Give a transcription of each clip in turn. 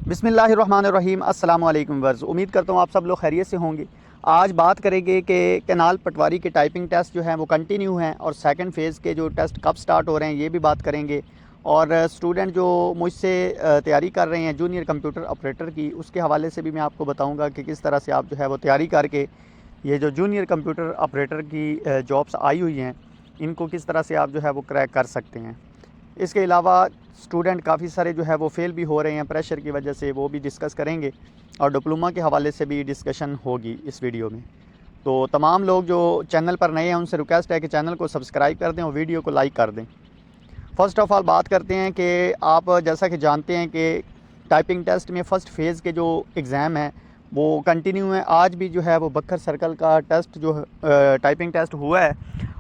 बिस्मिल्लाहिर्रहमानिर्रहीम। अस्सलाम वालेकुम वर्ज़। उम्मीद करता हूँ आप सब लोग खैरियत से होंगे। आज बात करेंगे कि कैनाल पटवारी के टाइपिंग टेस्ट जो हैं वो कंटिन्यू हैं और सेकंड फ़ेज़ के जो टेस्ट कब स्टार्ट हो रहे हैं ये भी बात करेंगे। और स्टूडेंट जो मुझसे तैयारी कर रहे हैं जूनियर कंप्यूटर ऑपरेटर की, उसके हवाले से भी मैं आपको बताऊँगा कि किस तरह से आप जो है वो तैयारी करके ये जो जूनियर कंप्यूटर ऑपरेटर की जॉब्स आई हुई हैं इनको किस तरह से आप जो है वो क्रैक कर सकते हैं। इसके अलावा स्टूडेंट काफ़ी सारे जो है वो फ़ेल भी हो रहे हैं प्रेशर की वजह से, वो भी डिस्कस करेंगे और डिप्लोमा के हवाले से भी डिस्कशन होगी इस वीडियो में। तो तमाम लोग जो चैनल पर नए हैं उनसे रिक्वेस्ट है कि चैनल को सब्सक्राइब कर दें और वीडियो को लाइक कर दें। फ़र्स्ट ऑफ़ ऑल बात करते हैं कि आप जैसा कि जानते हैं कि टाइपिंग टेस्ट में फ़र्स्ट फ़ेज़ के जो एग्ज़ाम हैं वो कंटिन्यू है। आज भी जो है वो बखर सर्कल का टेस्ट जो टाइपिंग टेस्ट हुआ है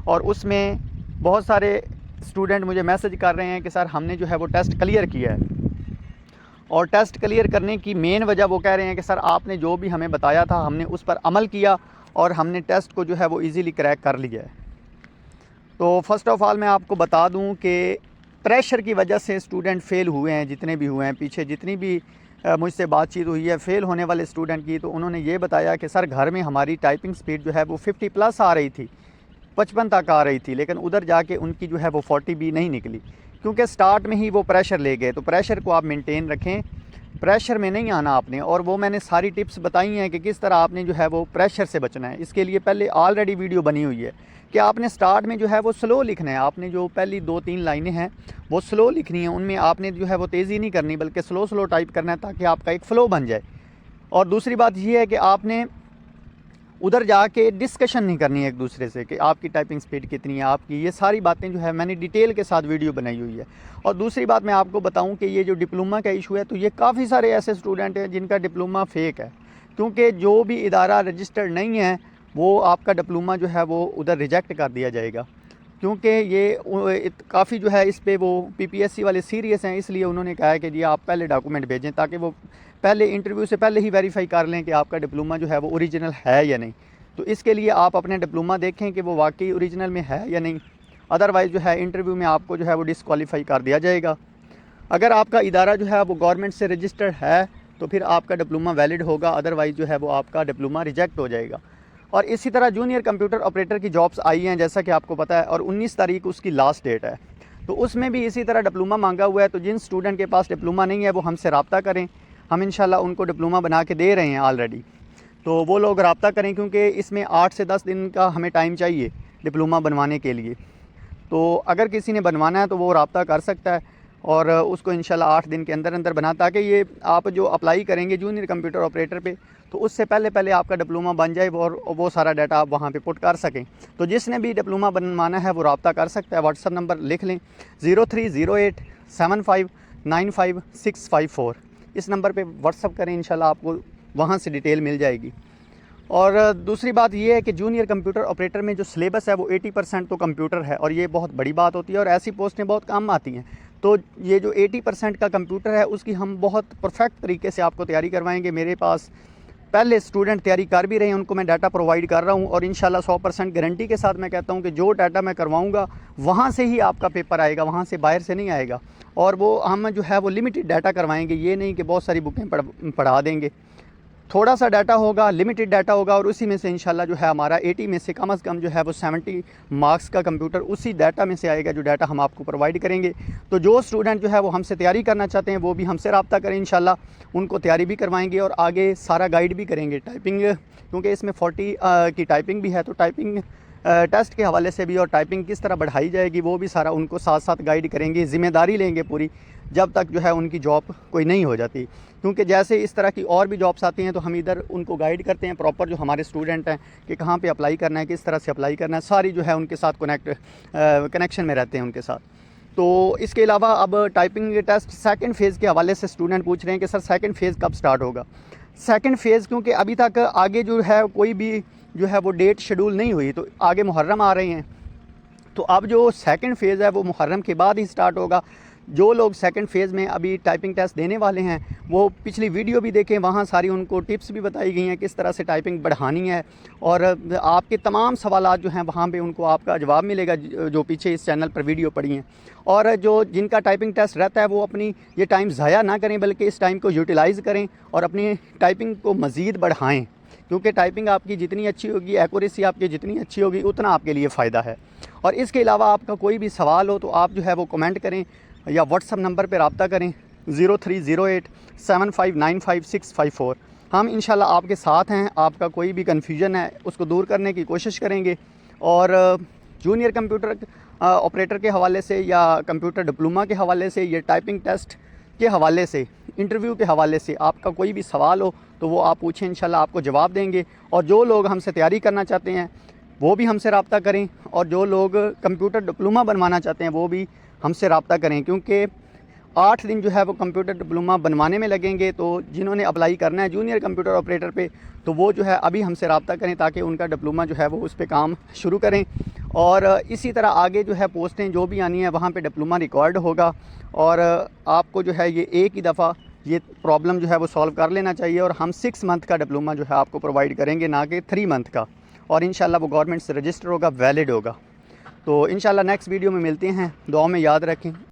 और उसमें बहुत सारे स्टूडेंट मुझे मैसेज कर रहे हैं कि सर हमने जो है वो टेस्ट क्लियर किया है। और टेस्ट क्लियर करने की मेन वजह वो कह रहे हैं कि सर आपने जो भी हमें बताया था हमने उस पर अमल किया और हमने टेस्ट को जो है वो इजीली क्रैक कर लिया है। तो फ़र्स्ट ऑफ़ ऑल मैं आपको बता दूं कि प्रेशर की वजह से स्टूडेंट फ़ेल हुए हैं, जितने भी हुए हैं। पीछे जितनी भी मुझसे बातचीत हुई है फ़ेल होने वाले स्टूडेंट की, तो उन्होंने ये बताया कि सर घर में हमारी टाइपिंग स्पीड जो है वो 50 प्लस आ रही थी, 55 तक आ रही थी, लेकिन उधर जाके उनकी जो है वो 40 भी नहीं निकली क्योंकि स्टार्ट में ही वो प्रेशर ले गए। तो प्रेशर को आप मेंटेन रखें, प्रेशर में नहीं आना आपने। और वो मैंने सारी टिप्स बताई हैं कि किस तरह आपने जो है वो प्रेशर से बचना है। इसके लिए पहले ऑलरेडी वीडियो बनी हुई है कि आपने स्टार्ट में जो है वो स्लो लिखना है। आपने जो पहली 2-3 लाइनें हैं वो स्लो लिखनी है, उनमें आपने जो है वो तेज़ी नहीं करनी बल्कि स्लो टाइप करना है ताकि आपका एक फ़्लो बन जाए। और दूसरी बात ये है कि आपने उधर जाके डिस्कशन नहीं करनी है एक दूसरे से कि आपकी टाइपिंग स्पीड कितनी है आपकी। ये सारी बातें जो है मैंने डिटेल के साथ वीडियो बनाई हुई है। और दूसरी बात मैं आपको बताऊं कि ये जो डिप्लोमा का इशू है, तो ये काफ़ी सारे ऐसे स्टूडेंट हैं जिनका डिप्लोमा फेक है, क्योंकि जो भी इदारा रजिस्टर्ड नहीं है वो आपका डिप्लोमा जो है वो उधर रिजेक्ट कर दिया जाएगा। क्योंकि ये काफ़ी जो है इस पे वो PPSC वाले सीरियस हैं, इसलिए उन्होंने कहा है कि जी आप पहले डॉक्यूमेंट भेजें ताकि वो पहले इंटरव्यू से पहले ही वेरीफाई कर लें कि आपका डिप्लोमा जो है वो ओरिजिनल है या नहीं। तो इसके लिए आप अपने डिप्लोमा देखें कि वो वाकई ओरिजिनल में है या नहीं, अदरवाइज़ जो है इंटरव्यू में आपको जो है वो डिसक्वालीफाई कर दिया जाएगा। अगर आपका इदारा जो है वो गवर्नमेंट से रजिस्टर्ड है तो फिर आपका डिप्लोमा वैलिड होगा, अदरवाइज़ जो है वो आपका डिप्लोमा रिजेक्ट हो जाएगा। और इसी तरह जूनियर कंप्यूटर ऑपरेटर की जॉब्स आई हैं जैसा कि आपको पता है, और 19 तारीख उसकी लास्ट डेट है। तो उसमें भी इसी तरह डिप्लोमा मांगा हुआ है। तो जिन स्टूडेंट के पास डिप्लोमा नहीं है वो हमसे रब्ता करें, हम इंशाल्लाह उनको डिप्लोमा बना के दे रहे हैं ऑलरेडी। तो वो लोग रब्ता करें क्योंकि इसमें 8 से 10 दिन का हमें टाइम चाहिए डिप्लोमा बनवाने के लिए। तो अगर किसी ने बनवाना है तो वो रब्ता कर सकता है और उसको इंशाल्लाह 8 दिन के अंदर अंदर बना, ताकि ये आप जो अप्लाई करेंगे जूनियर कंप्यूटर ऑपरेटर पे तो उससे पहले आपका डिप्लोमा बन जाए और वो सारा डाटा आप वहाँ पे पुट कर सकें। तो जिसने भी डिप्लोमा बनवाना है वो रब्ता कर सकता है। व्हाट्सअप नंबर लिख लें 030875955654। इस नंबर पे व्हाट्सअप करें, इंशाल्लाह आपको वहाँ से डिटेल मिल जाएगी। और दूसरी बात ये है कि जूनियर कंप्यूटर ऑपरेटर में जो सिलेबस है वो 80% तो कंप्यूटर है, और ये बहुत बड़ी बात होती है और ऐसी पोस्टें बहुत कम आती हैं। तो ये जो 80% का कंप्यूटर है उसकी हम बहुत परफेक्ट तरीके से आपको तैयारी करवाएंगे। मेरे पास पहले स्टूडेंट तैयारी कर भी रहे हैं, उनको मैं डाटा प्रोवाइड कर रहा हूं और इंशाल्लाह 100% गारंटी के साथ मैं कहता हूं कि जो डाटा मैं करवाऊंगा वहां से ही आपका पेपर आएगा, वहां से बाहर से नहीं आएगा। और वो हम जो है वो लिमिटेड डाटा करवाएंगे, ये नहीं कि बहुत सारी बुकें पढ़ा देंगे। थोड़ा सा डाटा होगा, लिमिटेड डाटा होगा, और उसी में से इंशाल्लाह जो है हमारा 80 में से कम जो है वो 70 मार्क्स का कंप्यूटर उसी डाटा में से आएगा जो डाटा हम आपको प्रोवाइड करेंगे। तो जो स्टूडेंट जो है वो हमसे तैयारी करना चाहते हैं वो भी हमसे रब्ता करें, इंशाल्लाह उनको तैयारी भी करवाएंगे और आगे सारा गाइड भी करेंगे। टाइपिंग क्योंकि इसमें 40 की टाइपिंग भी है, तो टाइपिंग टेस्ट के हवाले से भी और टाइपिंग किस तरह बढ़ाई जाएगी वो भी सारा उनको साथ साथ गाइड करेंगे, ज़िम्मेदारी लेंगे पूरी, जब तक जो है उनकी जॉब कोई नहीं हो जाती। क्योंकि जैसे इस तरह की और भी जॉब्स आती हैं तो हम इधर उनको गाइड करते हैं प्रॉपर, जो हमारे स्टूडेंट हैं कि कहाँ पे अप्लाई करना है, किस तरह से अप्लाई करना है, सारी जो है उनके साथ कनेक्शन में रहते हैं उनके साथ। तो इसके अलावा अब टाइपिंग टेस्ट सेकंड फ़ेज़ के हवाले से स्टूडेंट पूछ रहे हैं कि सर सेकंड फ़ेज़ कब स्टार्ट होगा। सेकंड फ़ेज़ क्योंकि अभी तक आगे जो है कोई भी जो है वो डेट शेड्यूल नहीं हुई, तो आगे मुहर्रम आ रहे हैं, तो अब जो सेकंड फ़ेज़ है वो मुहर्रम के बाद ही स्टार्ट होगा। جو لوگ سیکنڈ فیز میں ابھی ٹائپنگ ٹیسٹ دینے والے ہیں وہ پچھلی ویڈیو بھی دیکھیں، وہاں ساری ان کو ٹپس بھی بتائی گئی ہیں کس طرح سے ٹائپنگ بڑھانی ہے، اور آپ کے تمام سوالات جو ہیں وہاں پہ ان کو آپ کا جواب ملے گا جو پیچھے اس چینل پر ویڈیو پڑی ہیں۔ اور جن کا ٹائپنگ ٹیسٹ رہتا ہے وہ اپنی یہ ٹائم ضائع نہ کریں، بلکہ اس ٹائم کو یوٹیلائز کریں اور اپنی ٹائپنگ کو مزید بڑھائیں، کیونکہ ٹائپنگ آپ کی جتنی اچھی ہوگی، ایکوریسی آپ کی جتنی اچھی ہوگی، اتنا آپ کے لیے فائدہ ہے۔ اور اس کے علاوہ آپ کا کوئی بھی سوال ہو تو آپ جو ہے وہ کمنٹ کریں یا واٹس ایپ نمبر پہ رابطہ کریں 030875955654۔ ہم انشاءاللہ آپ کے ساتھ ہیں، آپ کا کوئی بھی کنفیوژن ہے اس کو دور کرنے کی کوشش کریں گے، اور جونیئر کمپیوٹر آپریٹر کے حوالے سے یا کمپیوٹر ڈپلومہ کے حوالے سے، یہ ٹائپنگ ٹیسٹ کے حوالے سے، انٹرویو کے حوالے سے آپ کا کوئی بھی سوال ہو تو وہ آپ پوچھیں، انشاءاللہ آپ کو جواب دیں گے۔ اور جو لوگ ہم سے تیاری کرنا چاہتے ہیں وہ بھی ہم سے رابطہ کریں، اور جو لوگ کمپیوٹر ڈپلومہ بنوانا چاہتے ہیں وہ بھی ہم سے رابطہ کریں، کیونکہ 8 دن جو ہے وہ کمپیوٹر ڈپلومہ بنوانے میں لگیں گے۔ تو جنہوں نے اپلائی کرنا ہے جونیئر کمپیوٹر آپریٹر پہ تو وہ جو ہے ابھی ہم سے رابطہ کریں تاکہ ان کا ڈپلومہ جو ہے وہ اس پہ کام شروع کریں، اور اسی طرح آگے جو ہے پوسٹیں جو بھی آنی ہیں وہاں پہ ڈپلومہ ریکارڈ ہوگا، اور آپ کو جو ہے یہ ایک ہی دفعہ یہ پرابلم جو ہے وہ سولو کر لینا چاہیے، اور ہم 6 منتھ کا ڈپلومہ جو ہے آپ کو پرووائڈ کریں گے، نہ کہ 3 منتھ کا، اور انشاءاللہ وہ گورنمنٹ سے رجسٹر ہوگا، ویلڈ ہوگا۔ تو انشاءاللہ نیکسٹ ویڈیو میں ملتے ہیں، دعاؤں میں یاد رکھیں۔